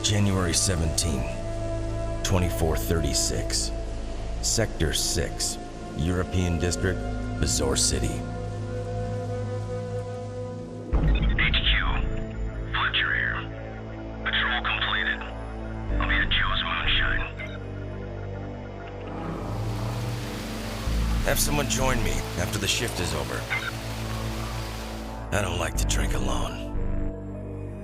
January 17, 2436. Sector 6, European District, Bazaar City. HQ, Fletcher here. Patrol completed. I'll be at Joe's Moonshine. Have someone join me after the shift is over. I don't like to drink alone.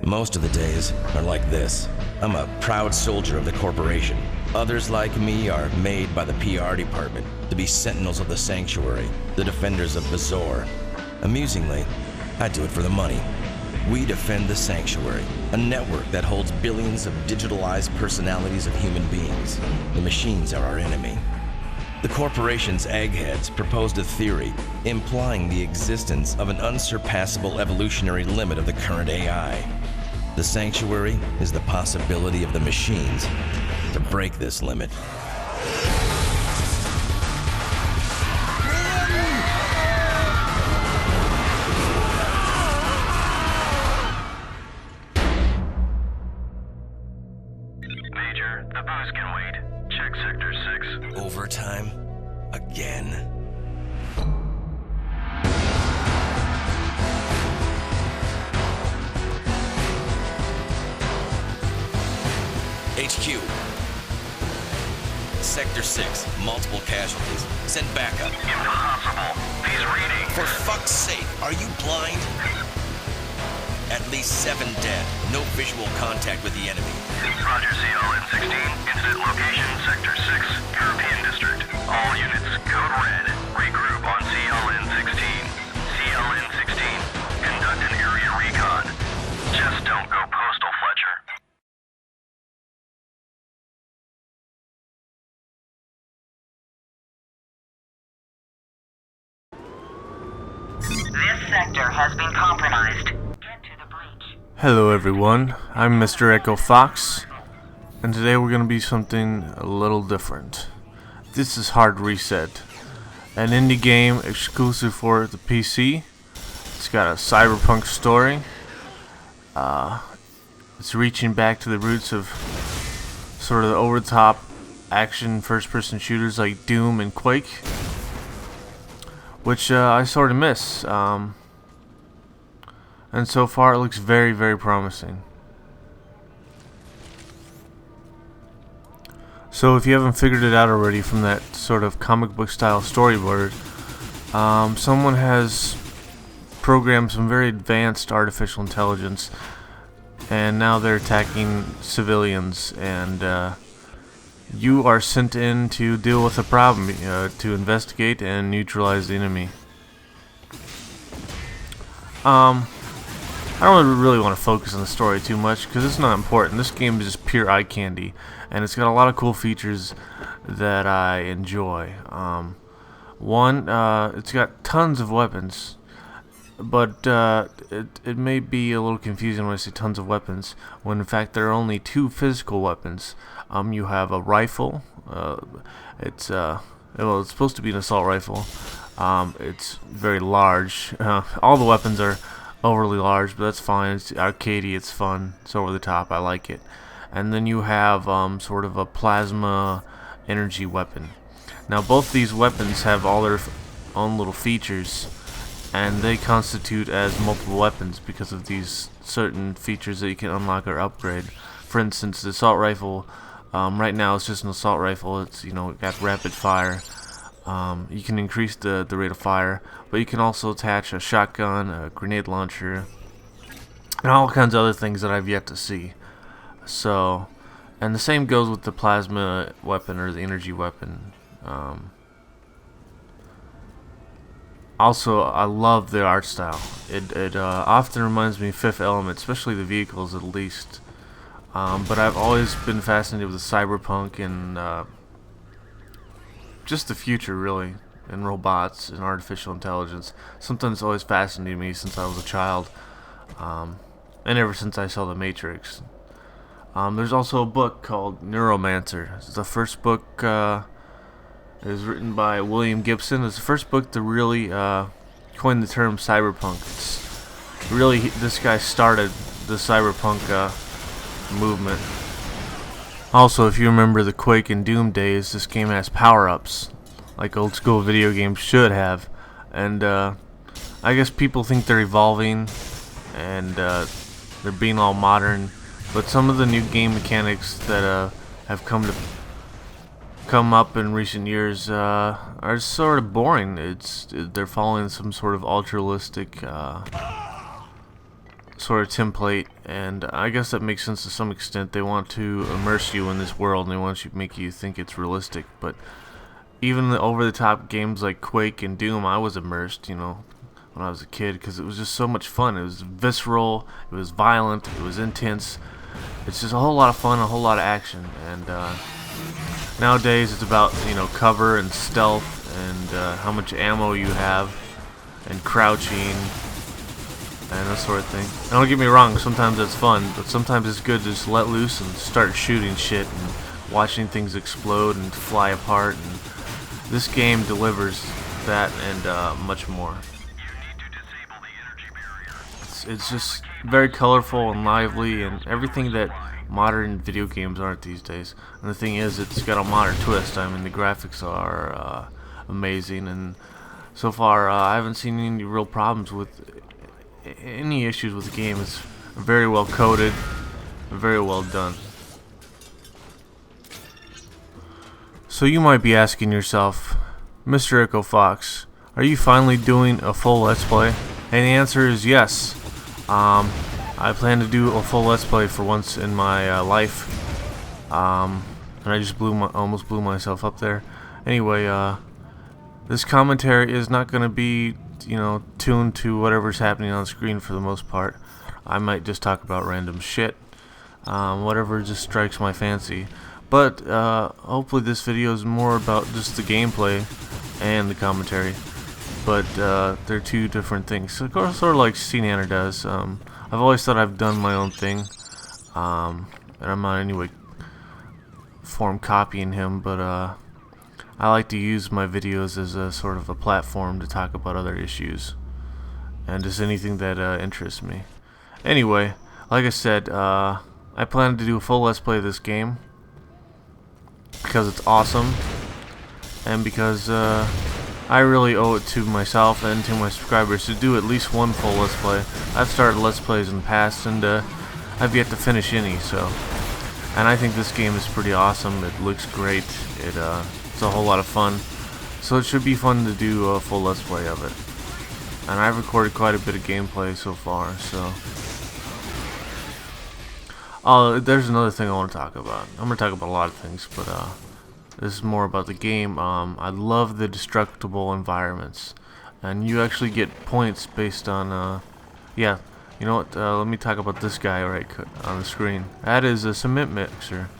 Most of the days are like this. I'm a proud soldier of the corporation. Others like me are made by the PR department to be sentinels of the sanctuary, the defenders of Bazaar. Amusingly, I do it for the money. We defend the sanctuary, a network that holds billions of digitalized personalities of human beings. The machines are our enemy. The corporation's eggheads proposed a theory implying the existence of an unsurpassable evolutionary limit of the current AI. The sanctuary is the possibility of the machines to break this limit. Major, the booze can wait. Check Sector 6. Overtime? Again? HQ. Sector 6, multiple casualties. Send backup. Impossible. He's reading. For fuck's sake, are you blind? At least 7 dead. No visual contact with the enemy. Roger, CLN-16. Incident location, Sector 6, European District. All units, code red. Regroup on CLN-16. CLN-16, conduct an area recon. Just don't go postal, Fletcher. This sector has been compromised. Get to the breach. Hello everyone, I'm Mr. Echo Fox, and today we're going to be something a little different. This is Hard Reset, an indie game exclusive for the PC. It's got a cyberpunk story. It's reaching back to the roots of sort of the over-the-top action first-person shooters like Doom and Quake, which I sort of miss. And so far it looks very, very promising. So if you haven't figured it out already from that sort of comic book style storyboard, someone has programmed some very advanced artificial intelligence, and now they're attacking civilians, and you are sent in to deal with the problem, to investigate and neutralize the enemy. I don't really want to focus on the story too much because it's not important. This game is just pure eye candy, and it's got a lot of cool features that I enjoy. One, it's got tons of weapons, but it may be a little confusing when I say tons of weapons, when in fact there are only 2 physical weapons. You have a rifle. It's supposed to be an assault rifle. It's very large. All the weapons are overly large, but that's fine. It's arcadey, it's fun, it's over the top, I like it. And then you have sort of a plasma energy weapon. Now both these weapons have all their own little features, and they constitute as multiple weapons because of these certain features that you can unlock or upgrade. For instance, the assault rifle, right now it's just an assault rifle. It's, got rapid fire. You can increase the rate of fire, but you can also attach a shotgun, a grenade launcher, and all kinds of other things that I've yet to see. So, and the same goes with the plasma weapon or the energy weapon. Also, I love the art style. It often reminds me of Fifth Element, especially the vehicles at least. But I've always been fascinated with the cyberpunk and just the future, really, and robots and artificial intelligence. Something that's always fascinated me since I was a child, and ever since I saw The Matrix. There's also a book called Neuromancer. It's the first book. It was written by William Gibson. It's the first book to really coin the term cyberpunk. It's really, this guy started the cyberpunk movement. Also, if you remember the Quake and Doom days, this game has power-ups, like old school video games should have. And I guess people think they're evolving and they're being all modern, but some of the new game mechanics that have come up in recent years are sort of boring. They're following some sort of ultra-realistic sort of template, and I guess that makes sense to some extent. They want to immerse you in this world and they want to make you think it's realistic, but even the over-the-top games like Quake and Doom, I was immersed, you know, when I was a kid, because it was just so much fun. It was visceral, it was violent, it was intense. It's just a whole lot of fun, a whole lot of action, and nowadays it's about, you know, cover and stealth and how much ammo you have and crouching and that sort of thing. And don't get me wrong, sometimes it's fun, but sometimes it's good to just let loose and start shooting shit and watching things explode and fly apart, and this game delivers that and much more. It's just very colorful and lively and everything that modern video games aren't these days. And the thing is, it's got a modern twist. I mean, the graphics are amazing, and so far I haven't seen any real problems with any issues with the game. It's very well coded, very well done. So you might be asking yourself, Mr. Echo Fox, are you finally doing a full Let's Play? And the answer is yes. I plan to do a full Let's Play for once in my life. And I just almost blew myself up there. Anyway, this commentary is not going to be, you know, tuned to whatever's happening on screen for the most part. I might just talk about random shit, whatever just strikes my fancy. But hopefully this video is more about just the gameplay and the commentary. But they're two different things. So, sort of like C-Nanner does. I've always thought I've done my own thing, and I'm not in any way form copying him, but I like to use my videos as a sort of a platform to talk about other issues and just anything that interests me. Anyway, like I said, I plan to do a full Let's Play of this game because it's awesome and because I really owe it to myself and to my subscribers to do at least one full Let's Play. I've started Let's Plays in the past and I've yet to finish any, so. And I think this game is pretty awesome. It looks great. It's a whole lot of fun. So it should be fun to do a full Let's Play of it. And I've recorded quite a bit of gameplay so far, so. Oh, there's another thing I want to talk about. I'm going to talk about a lot of things, but this is more about the game. I love the destructible environments, and you actually get points based on, yeah, you know what, let me talk about this guy right on the screen. That is a cement mixer,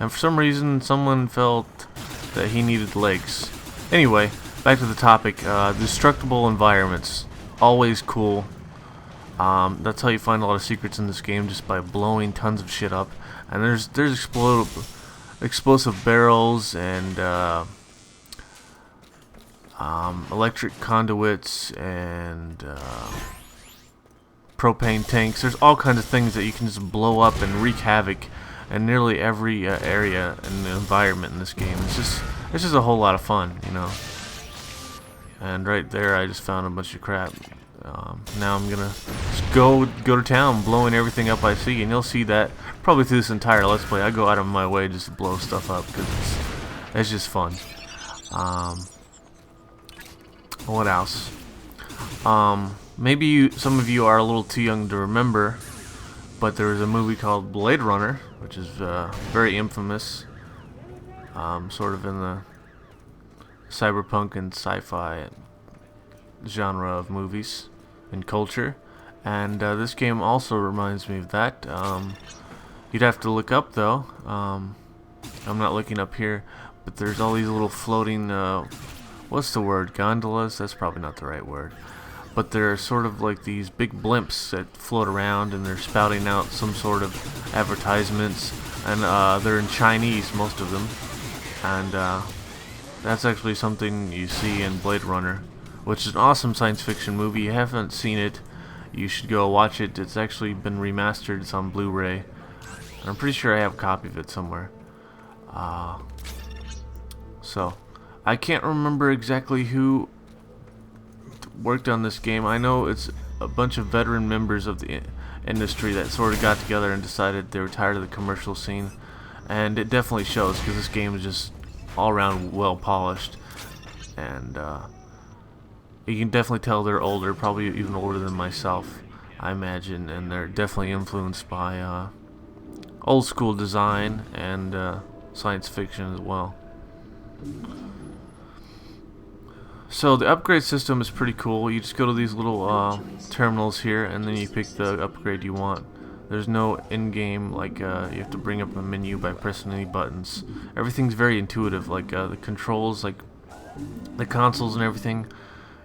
and for some reason someone felt that he needed legs. Anyway, back to the topic. Destructible environments, always cool. That's how you find a lot of secrets in this game, just by blowing tons of shit up. And there's explosive barrels and electric conduits and propane tanks. There's all kinds of things that you can just blow up and wreak havoc in nearly every area in the environment in this game. It's just a whole lot of fun, you know. And right there, I just found a bunch of crap. Now I'm gonna just go to town, blowing everything up I see, and you'll see that probably through this entire Let's Play. I go out of my way just to blow stuff up because it's just fun. What else? Maybe some of you are a little too young to remember, but there was a movie called Blade Runner, which is very infamous, sort of in the cyberpunk and sci-fi genre of movies and culture, and this game also reminds me of that. You'd have to look up though. I'm not looking up here, but there's all these little floating what's the word, gondolas? That's probably not the right word, but they're sort of like these big blimps that float around, and they're spouting out some sort of advertisements, and they're in Chinese, most of them, and that's actually something you see in Blade Runner, which is an awesome science fiction movie. You haven't seen it, you should go watch it. It's actually been remastered. It's on Blu-ray. I'm pretty sure I have a copy of it somewhere. So I can't remember exactly who worked on this game. I know it's a bunch of veteran members of the industry that sort of got together and decided they were tired of the commercial scene, and it definitely shows because this game is just all around well polished, and you can definitely tell they're older, probably even older than myself, I imagine, and they're definitely influenced by old school design and science fiction as well. So the upgrade system is pretty cool. You just go to these little terminals here, and then you pick the upgrade you want. There's no in-game, like, you have to bring up a menu by pressing any buttons. Everything's very intuitive, like the controls, like the consoles and everything.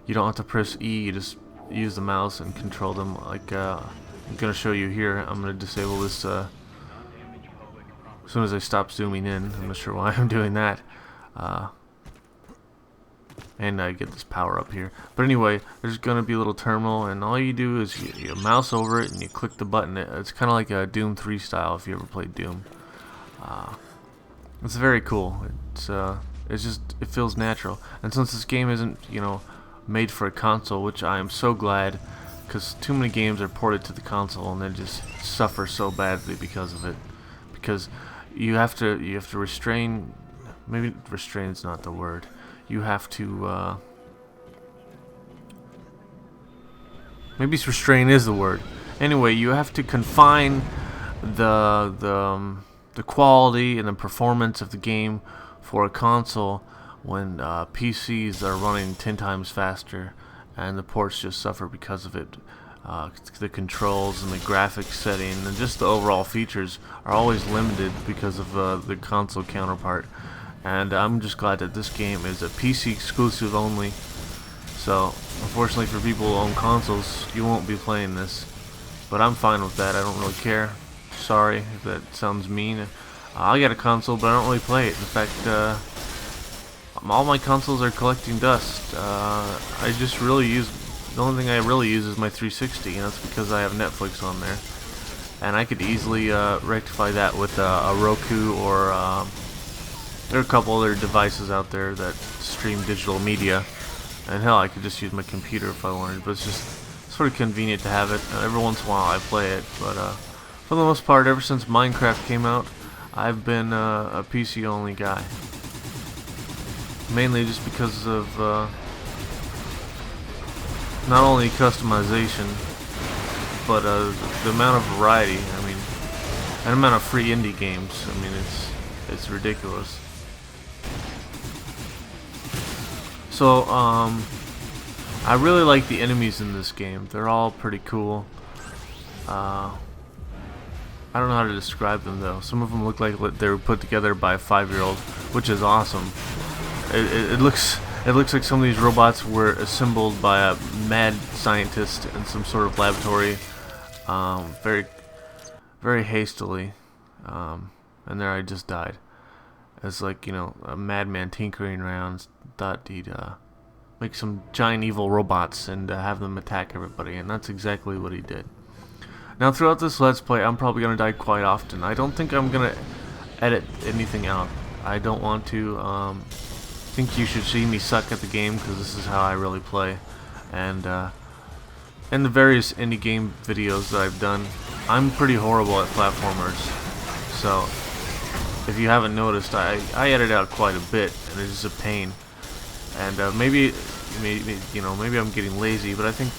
You don't have to press E, you just use the mouse and control them. Like, I'm going to show you here. I'm going to disable this as soon as I stop zooming in. I'm not sure why I'm doing that. And I get this power up here. But anyway, there's going to be a little terminal, and all you do is you mouse over it and you click the button. It's kind of like a Doom 3 style if you ever played Doom. It's very cool. It's just, it feels natural. And since this game isn't, made for a console, which I am so glad, because too many games are ported to the console and they just suffer so badly because of it. Because you have to restrain. Maybe restrain is not the word. You have to, maybe restrain is the word. Anyway, you have to confine the quality and the performance of the game for a console when PCs are running 10 times faster, and the ports just suffer because of it. The controls and the graphics setting and just the overall features are always limited because of the console counterpart. And I'm just glad that this game is a PC exclusive only. So, unfortunately for people who own consoles, you won't be playing this. But I'm fine with that. I don't really care. Sorry if that sounds mean. I got a console, but I don't really play it. In fact, all my consoles are collecting dust. I just really use... The only thing I really use is my 360, and that's because I have Netflix on there. And I could easily rectify that with a Roku or... there are a couple other devices out there that stream digital media, and hell, I could just use my computer if I wanted, but it's just sort of convenient to have it. Every once in a while I play it, but for the most part, ever since Minecraft came out, I've been a PC only guy. Mainly just because of not only customization, but the amount of variety. I mean, and amount of free indie games. I mean, it's ridiculous. So, I really like the enemies in this game. They're all pretty cool. I don't know how to describe them though. Some of them look like they were put together by a 5-year-old, which is awesome. It looks like some of these robots were assembled by a mad scientist in some sort of laboratory, very, very hastily. And there I just died. As like, a madman tinkering around, thought he'd make some giant evil robots and have them attack everybody, and that's exactly what he did. Now throughout this Let's Play, I'm probably going to die quite often. I don't think I'm going to edit anything out. I don't want to. I think you should see me suck at the game, because this is how I really play. And in the various indie game videos that I've done, I'm pretty horrible at platformers. So if you haven't noticed, I edit out quite a bit, and it's just a pain. And maybe I'm getting lazy, but I think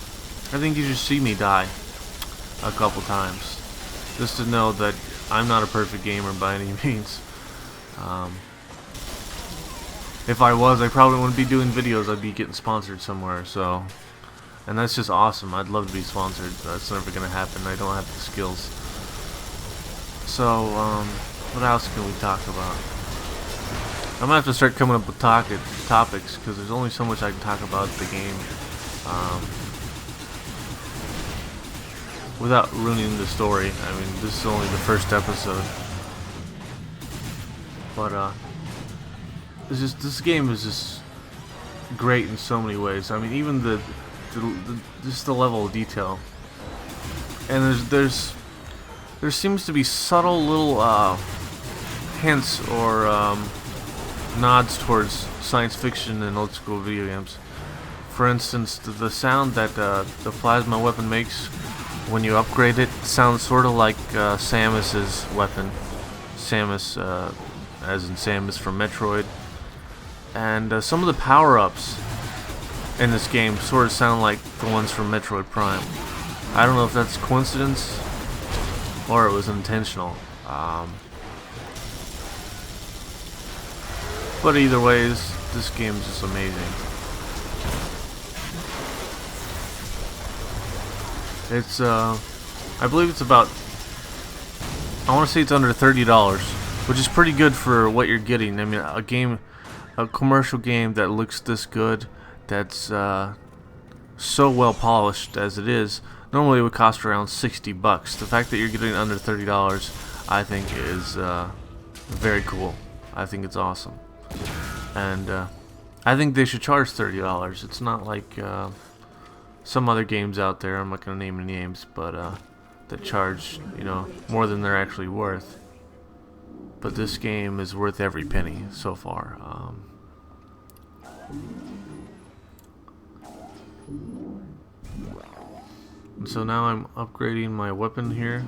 you should see me die a couple times, just to know that I'm not a perfect gamer by any means. If I was, I probably wouldn't be doing videos. I'd be getting sponsored somewhere. So, and that's just awesome. I'd love to be sponsored. That's never gonna happen. I don't have the skills. So, what else can we talk about? I'm gonna have to start coming up with topics, because there's only so much I can talk about the game without ruining the story. I mean, this is only the first episode, but this game is just great in so many ways. I mean, even just the level of detail, and there seems to be subtle little hints or nods towards science fiction and old school video games. For instance, the sound that the plasma weapon makes when you upgrade it sounds sort of like Samus's weapon. Samus, as in Samus from Metroid. And some of the power-ups in this game sort of sound like the ones from Metroid Prime. I don't know if that's coincidence or it was intentional. But either ways, this game is just amazing. It's, I believe it's about, I want to say it's under $30, which is pretty good for what you're getting. I mean, a commercial game that looks this good, that's so well polished as it is, normally it would cost around $60. The fact that you're getting under $30, I think is very cool. I think it's awesome. And I think they should charge $30. It's not like some other games out there, I'm not going to name any names, but that charge, you know, more than they're actually worth. But this game is worth every penny so far. And so now I'm upgrading my weapon here.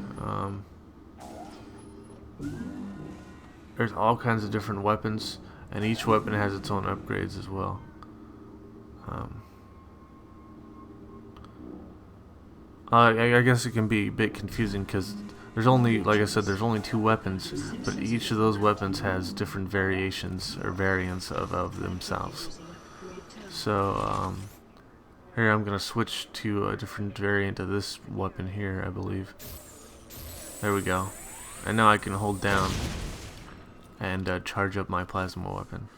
There's all kinds of different weapons, and each weapon has its own upgrades as well. I guess it can be a bit confusing because there's only, like I said, there's only 2 weapons, but each of those weapons has different variations or variants of themselves. So here I'm gonna switch to a different variant of this weapon here, I believe. There we go. And now I can hold down and charge up my plasma weapon.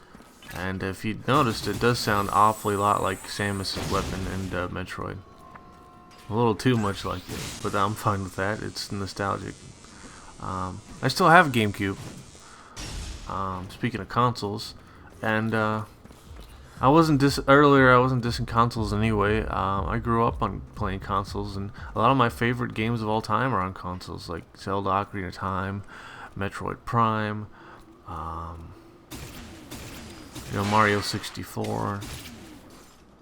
And if you noticed, it does sound awfully lot like Samus's weapon in Metroid. A little too much like it, but I'm fine with that. It's nostalgic. I still have a GameCube. Speaking of consoles, and I wasn't dissing consoles anyway. I grew up on playing consoles, and a lot of my favorite games of all time are on consoles, like Zelda: Ocarina of Time, Metroid Prime, you know, Mario 64.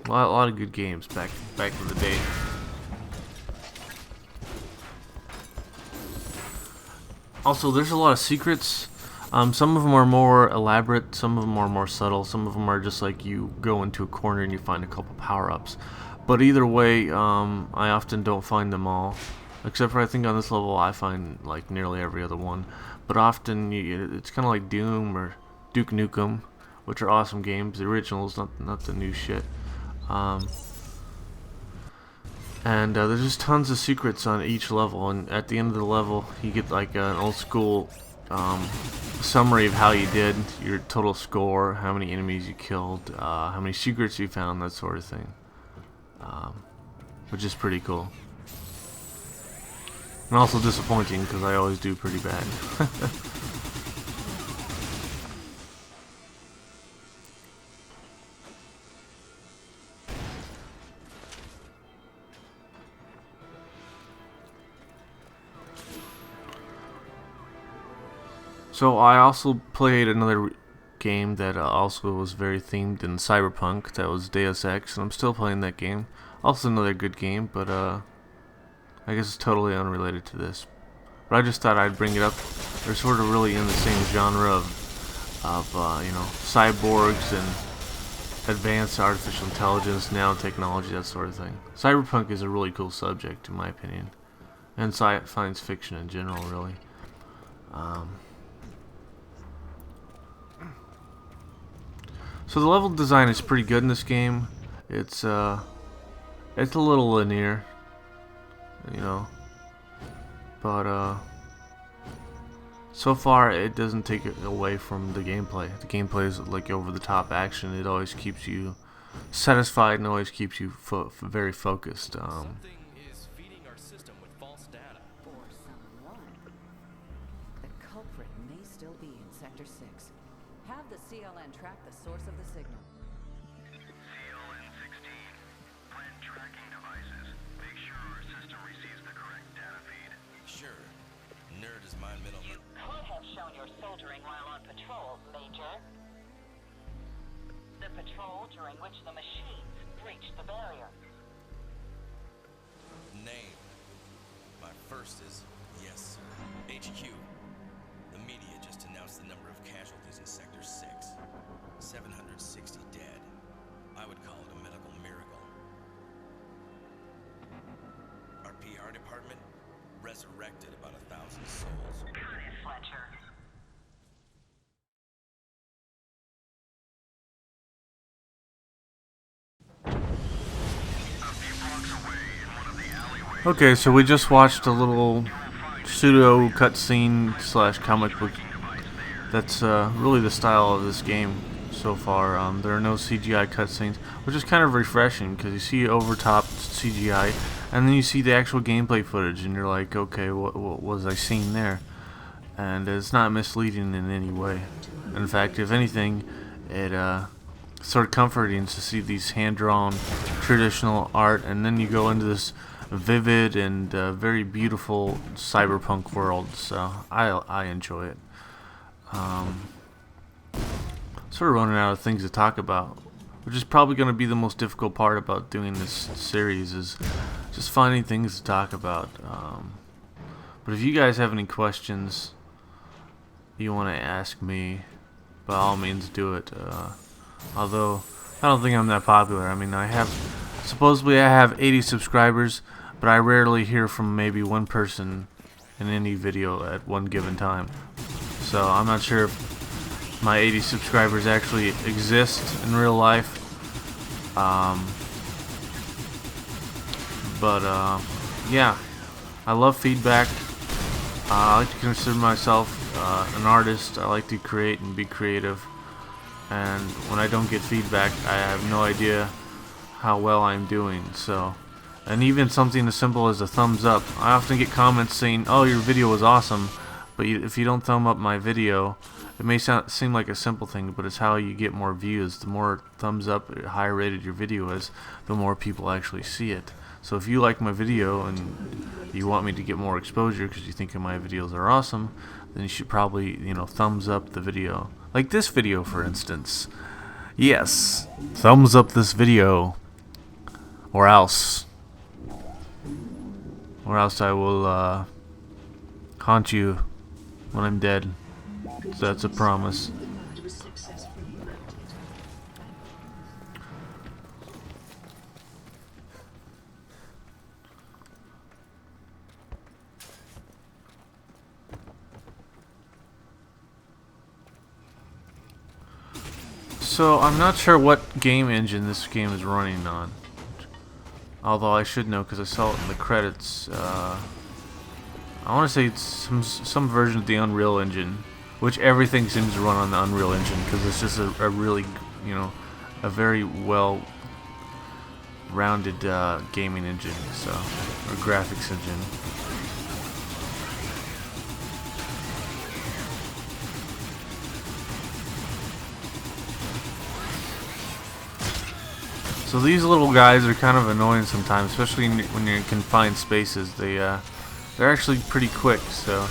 A lot of good games back in the day. Also, there's a lot of secrets. Some of them are more elaborate, some of them are more subtle, some of them are just like you go into a corner and you find a couple power-ups. But either way, I often don't find them all. Except for I think on this level I find like nearly every other one. But often it's kind of like Doom or Duke Nukem, which are awesome games. The originals, not the new shit. And there's just tons of secrets on each level, and at the end of the level you get like an old school summary of how you did, your total score, how many enemies you killed, how many secrets you found, that sort of thing, which is pretty cool. And also disappointing because I always do pretty bad. So I also played another game that also was very themed in cyberpunk. That was Deus Ex, and I'm still playing that game. Also another good game, but I guess it's totally unrelated to this. But I just thought I'd bring it up. They're sort of really in the same genre of you know, cyborgs and advanced artificial intelligence, nanotechnology, that sort of thing. Cyberpunk is a really cool subject, in my opinion, and science fiction in general, really. So the level design is pretty good in this game. It's a little linear, you know, but so far it doesn't take it away from the gameplay. The gameplay is like over-the-top action. It always keeps you satisfied and always keeps you very focused. Something is feeding our system with false data. Or someone. The culprit may still be in Sector 6. Have the CLN track the source of the signal. CLN-16. Plant tracking devices. Make sure our system receives the correct data feed. Sure. Nerd is my middle. You could have shown your soldering while patrol, Major. The patrol during which the machines breached the barrier. Name. My first is yes, sir. HQ. The media just announced the number of casualties in Sector 6. 760 dead. I would call it a medical miracle. Our PR department resurrected about 1,000 souls. Got it, Fletcher. Okay, so we just watched a little pseudo cutscene slash comic book. That's really the style of this game so far. There are no CGI cutscenes, which is kind of refreshing because you see overtop CGI, and then you see the actual gameplay footage, and you're like, okay, what was I seeing there? And it's not misleading in any way. In fact, if anything, it sort of comforting to see these hand-drawn traditional art, and then you go into this vivid and very beautiful cyberpunk world. So I enjoy it. Sort of running out of things to talk about, which is probably going to be the most difficult part about doing this series, is just finding things to talk about. But if you guys have any questions you want to ask me, by all means do it. Although I don't think I'm that popular. I mean, supposedly I have 80 subscribers, but I rarely hear from maybe one person in any video at one given time. So I'm not sure if my 80 subscribers actually exist in real life. Yeah, I love feedback. I like to consider myself an artist. I like to create and be creative. And when I don't get feedback, I have no idea how well I'm doing. So, and even something as simple as a thumbs up. I often get comments saying, "Oh, your video was awesome," but if you don't thumb up my video, it may seem like a simple thing, but it's how you get more views. The more thumbs up, higher rated your video is, the more people actually see it. So if you like my video and you want me to get more exposure because you think my videos are awesome, then you should probably, thumbs up the video. Like this video, for instance. Yes, thumbs up this video, or else I will haunt you when I'm dead. So that's a promise. So I'm not sure what game engine this game is running on. Although I should know because I saw it in the credits. I want to say it's some version of the Unreal Engine, which everything seems to run on the Unreal Engine because it's just a really, a very well-rounded gaming engine, or graphics engine. So these little guys are kind of annoying sometimes, especially when you're in confined spaces. They're actually pretty quick, so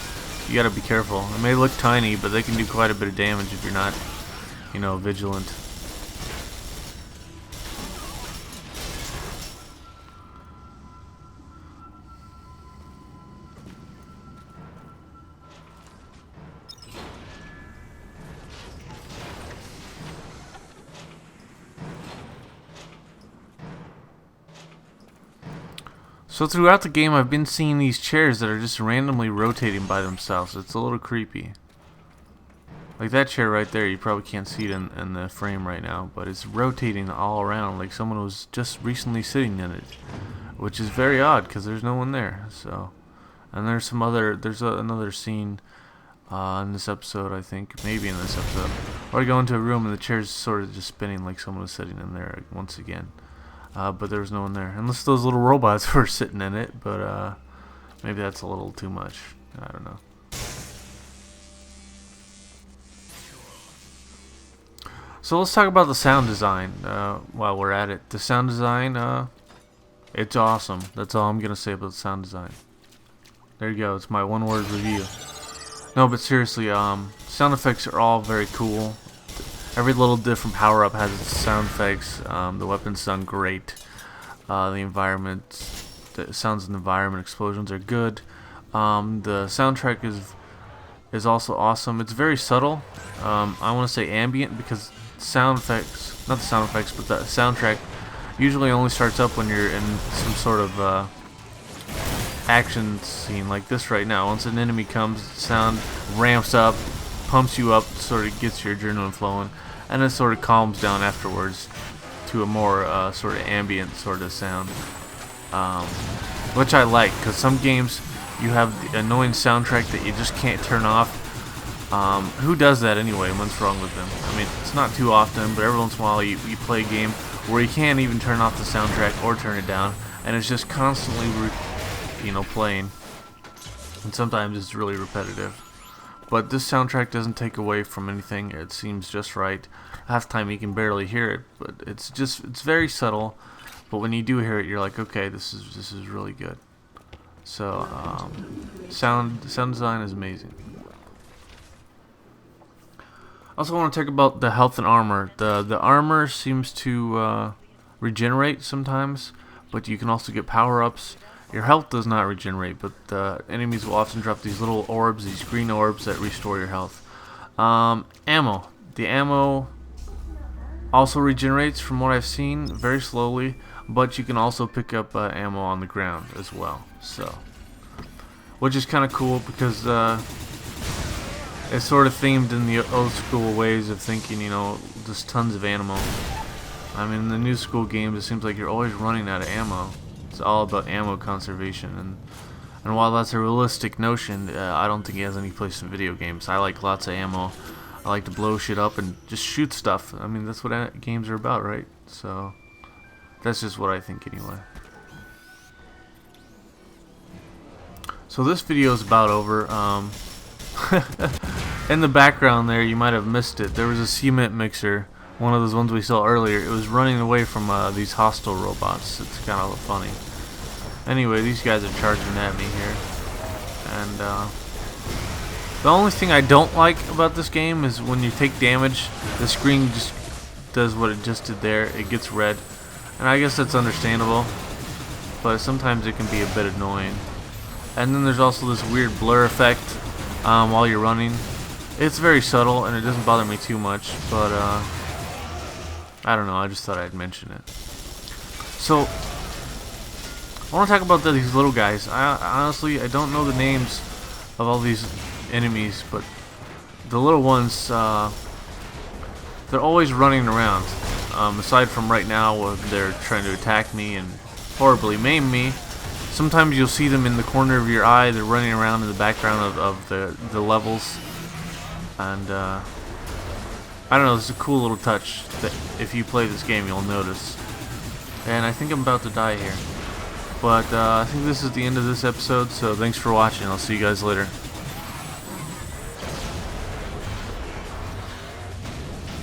you gotta be careful. It may look tiny, but they can do quite a bit of damage if you're not, vigilant. So throughout the game, I've been seeing these chairs that are just randomly rotating by themselves. It's a little creepy. Like that chair right there, you probably can't see it in the frame right now, but it's rotating all around like someone was just recently sitting in it, which is very odd because there's no one there. So, and there's another scene in this episode, I think, maybe in this episode, where I go into a room and the chair's sort of just spinning like someone was sitting in there once again. But there was no one there, unless those little robots were sitting in it, but maybe that's a little too much. I don't know. So let's talk about the sound design while we're at it. The sound design, it's awesome. That's all I'm going to say about the sound design. There you go. It's my one-word review. No, but seriously, sound effects are all very cool. Every little different power-up has its sound effects. The weapons sound great. The environment, the sounds in the environment, explosions are good. The soundtrack is also awesome. It's very subtle. I want to say ambient because sound effects, not the sound effects, but the soundtrack usually only starts up when you're in some sort of action scene like this right now. Once an enemy comes, the sound ramps up, pumps you up, sort of gets your adrenaline flowing, and it sort of calms down afterwards to a more sort of ambient sort of sound, which I like, because some games you have the annoying soundtrack that you just can't turn off. Who does that anyway? What's wrong with them? I mean, it's not too often, but every once in a while you play a game where you can't even turn off the soundtrack or turn it down, and it's just constantly playing, and sometimes it's really repetitive. But this soundtrack doesn't take away from anything. It seems just right. Half the time you can barely hear it, but it's very subtle. But when you do hear it, you're like, okay, this is really good. So sound design is amazing. Also, I want to talk about the health and armor. The armor seems to regenerate sometimes, but you can also get power-ups. Your health does not regenerate, but the enemies will often drop these little orbs, these green orbs that restore your health. Ammo. The ammo also regenerates from what I've seen, very slowly, but you can also pick up ammo on the ground as well. So, which is kind of cool because it's sort of themed in the old school ways of thinking, just tons of ammo. I mean, in the new school games, it seems like you're always running out of ammo. It's all about ammo conservation, and while that's a realistic notion, I don't think it has any place in video games. I like lots of ammo. I like to blow shit up and just shoot stuff. I mean, that's what games are about, right? So that's just what I think anyway. So this video is about over. In the background there, you might have missed it. There was a cement mixer, one of those ones we saw earlier. It was running away from these hostile robots. It's kind of funny. Anyway, these guys are charging at me here, and the only thing I don't like about this game is when you take damage, the screen just does what it just did there. It gets red, and I guess that's understandable, but sometimes it can be a bit annoying. And then there's also this weird blur effect while you're running. It's very subtle, and it doesn't bother me too much, but I don't know, I just thought I'd mention it. So, I want to talk about these little guys. Honestly, I don't know the names of all these enemies, but the little ones, they're always running around. Aside from right now where they're trying to attack me and horribly maim me, sometimes you'll see them in the corner of your eye. They're running around in the background of the levels. And I don't know, it's a cool little touch that if you play this game you'll notice. And I think I'm about to die here. But I think this is the end of this episode, so thanks for watching. I'll see you guys later.